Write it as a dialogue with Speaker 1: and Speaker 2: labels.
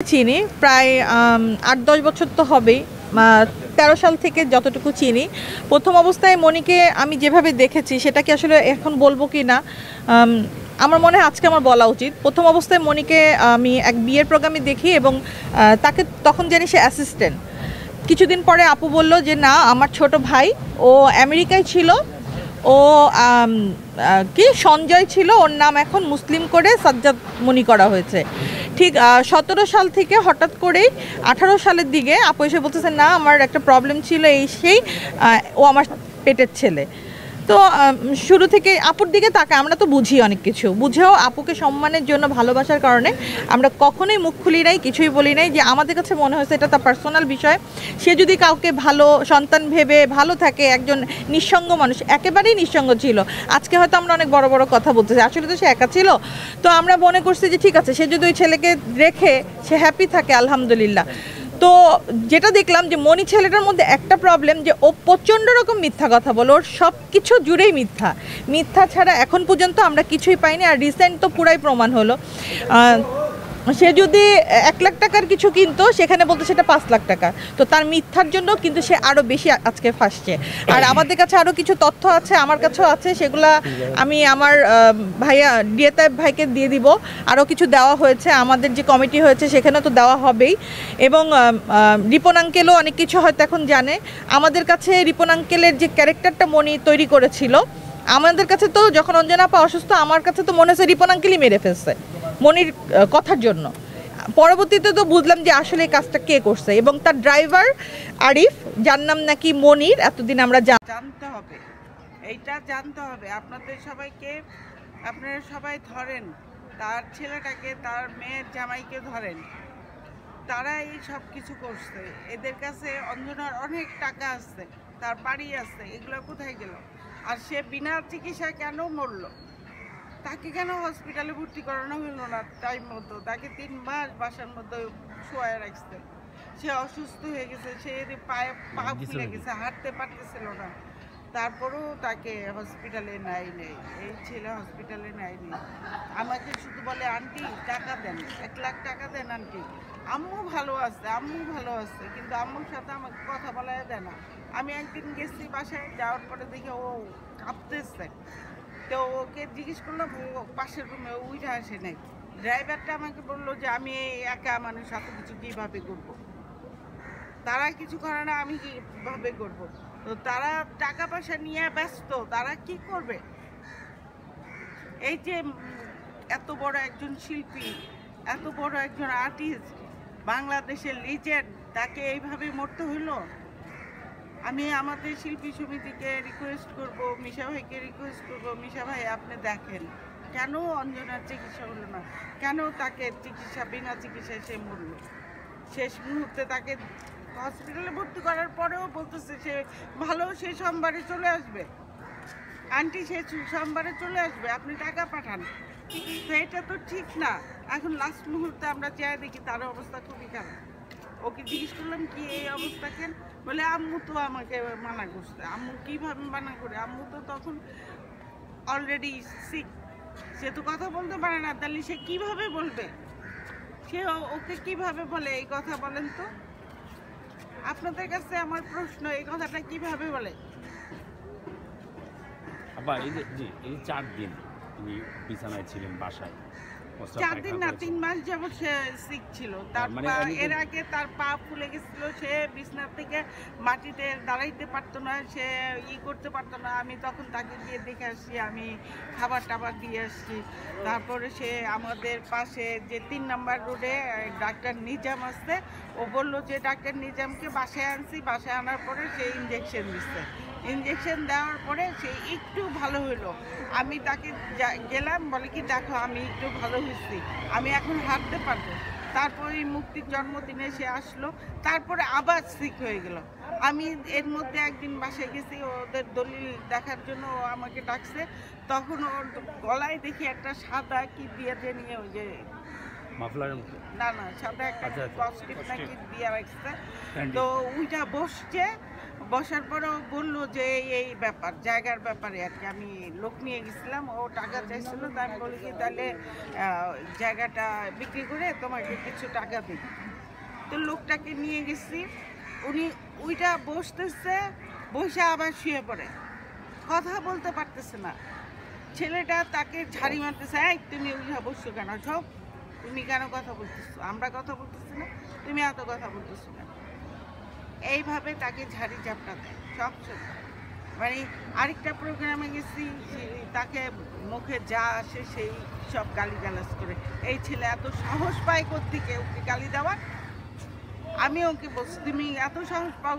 Speaker 1: চিনি প্রায় ৮-১০ বছর তো হবেই। ১৩ সাল থেকে যতটুকু চিনি, প্রথম অবস্থায় মনিকে আমি যেভাবে দেখেছি সেটাকে আসলে এখন বলবো কি না, আমার মনে হয় আজকে আমার বলা উচিত। প্রথম অবস্থায় মনিকে আমি এক বিয়ের প্রোগ্রামে দেখি এবং তাকে তখন জানি সে অ্যাসিস্ট্যান্ট। কিছুদিন পরে আপু বলল যে না, আমার ছোট ভাই ও আমেরিকায় ছিল, ও কি সঞ্জয় ছিল, ওর নাম এখন মুসলিম করে সাজ্জাদ মনি করা হয়েছে। ঠিক ১৭ সাল থেকে হঠাৎ করেই ১৮ সালের দিকে আপু এসে বলতেছে না, আমার একটা প্রবলেম ছিল এই সেই, ও আমার পেটের ছেলে। তো শুরু থেকে আপুর দিকে তাকায়, আমরা তো বুঝি অনেক কিছু, বুঝেও আপুকে সম্মানের জন্য ভালোবাসার কারণে আমরা কখনোই মুখ খুলি নাই, কিছুই বলি নাই। যে আমাদের কাছে মনে হয়েছে এটা তার পার্সোনাল বিষয়। সে যদি কাউকে ভালো সন্তান ভেবে ভালো থাকে, একজন নিঃসঙ্গ মানুষ, একেবারেই নিঃসঙ্গ ছিল। আজকে হয়তো আমরা অনেক বড় বড় কথা বলতেছি, আসলে তো সে একা ছিল। তো আমরা মনে করছি যে ঠিক আছে, সে যদি ওই ছেলেকে রেখে সে হ্যাপি থাকে আলহামদুলিল্লাহ। তো যেটা দেখলাম যে মনি ছেলেটার মধ্যে একটা প্রবলেম, যে ও প্রচণ্ড রকম মিথ্যা কথা বলে, ওর সব কিছু জুড়েই মিথ্যা। মিথ্যা ছাড়া এখন পর্যন্ত আমরা কিছুই পাইনি। আর রিসেন্ট তো পুরাই প্রমাণ হলো, সে যদি ১ লাখ টাকার কিছু কিনতো, সেখানে বলতো সেটা ৫ লাখ টাকা। তো তার মিথ্যার জন্য কিন্তু সে আরও বেশি আজকে ফাঁসছে। আর আমাদের কাছে আরও কিছু তথ্য আছে, আমার কাছেও আছে, সেগুলা আমি আমার ভাইয়া ডিএতাব ভাইকে দিয়ে দিব। আরও কিছু দেওয়া হয়েছে, আমাদের যে কমিটি হয়েছে সেখানেও তো দেওয়া হবেই। এবং রিপন আঙ্কেলও অনেক কিছু হয়তো এখন জানে। আমাদের কাছে রিপন আঙ্কেলের যে ক্যারেক্টারটা মনি তৈরি করেছিল, আমাদের কাছে তো যখন অঞ্জনা আপা অসুস্থ, আমার কাছে তো মনে হচ্ছে রিপন আঙ্কেলই মেরে ফেলছে মনির কথার জন্য। পরবর্তীতে তো বুঝলাম যে আসলে এই কাজটা কে করছে, এবং তার ড্রাইভার আরিফ, যার নাম নাকি মনির, এতদিন আমরা
Speaker 2: জানতে হবে, এইটা জানতে হবে। আপনাদের সবাইকে, আপনারা সবাই ধরেন তার ছেলেটাকে, তার মেয়ের জামাইকে ধরেন, তারা এই সব কিছু করছে। এদের কাছে অঞ্জনার অনেক টাকা আছে, তার বাড়ি আছে, এগুলো কোথায় গেল? আর সে বিনা চিকিৎসায় কেন মরল? তাকে কেন হসপিটালে ভর্তি করানো হলো না টাইম মতো? তাকে ৩ মাস বাসার মধ্যে শোয়ায় রাখছে। সে অসুস্থ হয়ে গেছে, সে পা ফুলে গেছে, হাঁটতে পারতেছিল না, তারপরেও তাকে হসপিটালে নেয়। এই ছেলে হসপিটালে নেয়নি। আমাকে শুধু বলে আন্টি টাকা দেন, ১ লাখ টাকা দেন আন্টি। আম্মু ভালো আছে, কিন্তু আম্মুর সাথে আমাকে কথা বলায় দেয় না। আমি একদিন গেছি বাসায়, যাওয়ার পরে দেখে ও কাঁপতেছে। তো ওকে জিজ্ঞেস করলাম, ও পাশের রুমে উঠে আসে নাই। ড্রাইভারটা আমাকে বললো যে আমি একা মানুষ, এত কিছু কীভাবে করবো? তারা কিছু করে না, আমি কীভাবে করবো? তো তারা টাকা পয়সা নিয়ে ব্যস্ত, তারা কি করবে? এই যে এত বড় একজন শিল্পী, এত বড় একজন আর্টিস্ট, বাংলাদেশের লিজেন্ড, তাকে এইভাবে মরতে হইল। আমি আমাদের শিল্পী সমিতিকে রিকোয়েস্ট করব, মিশা ভাইকে রিকোয়েস্ট করব, মিশা ভাই আপনি দেখেন কেন অঞ্জনার চিকিৎসা হলো না, কেন তাকে বিনা চিকিৎসায় সে মরল। শেষ মুহূর্তে তাকে হসপিটালে ভর্তি করার পরেও বলতেছে সে ভালো, সে সোমবারে চলে আসবে। আন্টি সে সোমবারে চলে আসবে, আপনি টাকা পাঠান। তো এটা তো ঠিক না। এখন লাস্ট মুহূর্তে আমরা চেয়ে দেখি তার অবস্থা খুবই খারাপ। ওকে জিজ্ঞেস করলাম কি এই অবস্থা কেন? বলে আম্মু তো আমাকে মানা করছে। আম্মু কীভাবে মানা করে? আম্মু তো তখন অলরেডি সিক, সে তো কথা বলতে পারে না। তাহলে সে কিভাবে বলবে? সে ওকে কিভাবে বলে এই কথা বলেন তো? আপনাদের কাছে আমার প্রশ্ন, এই কথাটা কিভাবে বলে?
Speaker 3: আবার এই যে 4 দিন তিনি বিছানায় ছিলেন বাসায়,
Speaker 2: 4 দিন না 3 মাস যাবত সে সিক ছিল। তার এর আগে তার পা ফুলে গেছিল, সে বিছানা থেকে মাটিতে দাঁড়াইতে পারতো না, সে করতে পারতো না। আমি তখন তাকে গিয়ে দেখে আসছি, আমি খাবার টাবার দিয়ে আসছি। তারপরে সে আমাদের পাশে যে 3 নাম্বার রোডে ডাক্তার নিজাম আছে, ও বললো যে ডাক্তার নিজামকে বাসায় আনছি। বাসায় আনার পরে সে ইঞ্জেকশন দিচ্ছে। ইঞ্জেকশন দেওয়ার পরে সে একটু ভালো হইলো। আমি তাকে গেলাম, বলে কি দেখো আমি একটু ভালো হয়েছি, আমি এখন হাঁটতে পারবো। তারপরে মুক্তির জন্মদিনে সে আসলো, তারপরে আবার সিক হয়ে গেল। আমি এর মধ্যে একদিন বাসায় গেছি ওদের দলিল দেখার জন্য, ও আমাকে ডাকছে। তখন ওর গলায় দেখি একটা সাদা কি দিয়ে নিয়ে, ওই যে না সাদা একটা পজিটিভ নাকি দিয়ে রাখছে। তো ওইটা বসছে, বসার পরেও বললো যে এই ব্যাপার জায়গার ব্যাপারে আর কি। আমি লোক নিয়ে গেছিলাম, ও টাকা চাইছিল, তাই আমি বলি কি তাহলে জায়গাটা বিক্রি করে তোমাকে কিছু টাকা দিই। তো লোকটাকে নিয়ে গেছি, উনি ওইটা বসতেছে, বসে আবার শুয়ে পড়ে, কথা বলতে পারতেছে না। ছেলেটা তাকে ঝাড়ি মারতেছে, এই তুমি ওইটা বসছো কেন, সব তুমি কেন কথা বলতেছো, আমরা কথা বলতেছি না, তুমি এত কথা বলতেছো কেন, এইভাবে তাকে ঝাড়ি ঝাপটা দেয় সব সময়। মানে আরেকটা প্রোগ্রামে গেছি, তাকে মুখে যা আসে সেই সব গালিগালাজ করে। এই ছেলে এত সাহস পায় কোত্থেকে ওকে গালি দেওয়ার। আমি ওকে বলছি তুমি এত সাহস পাও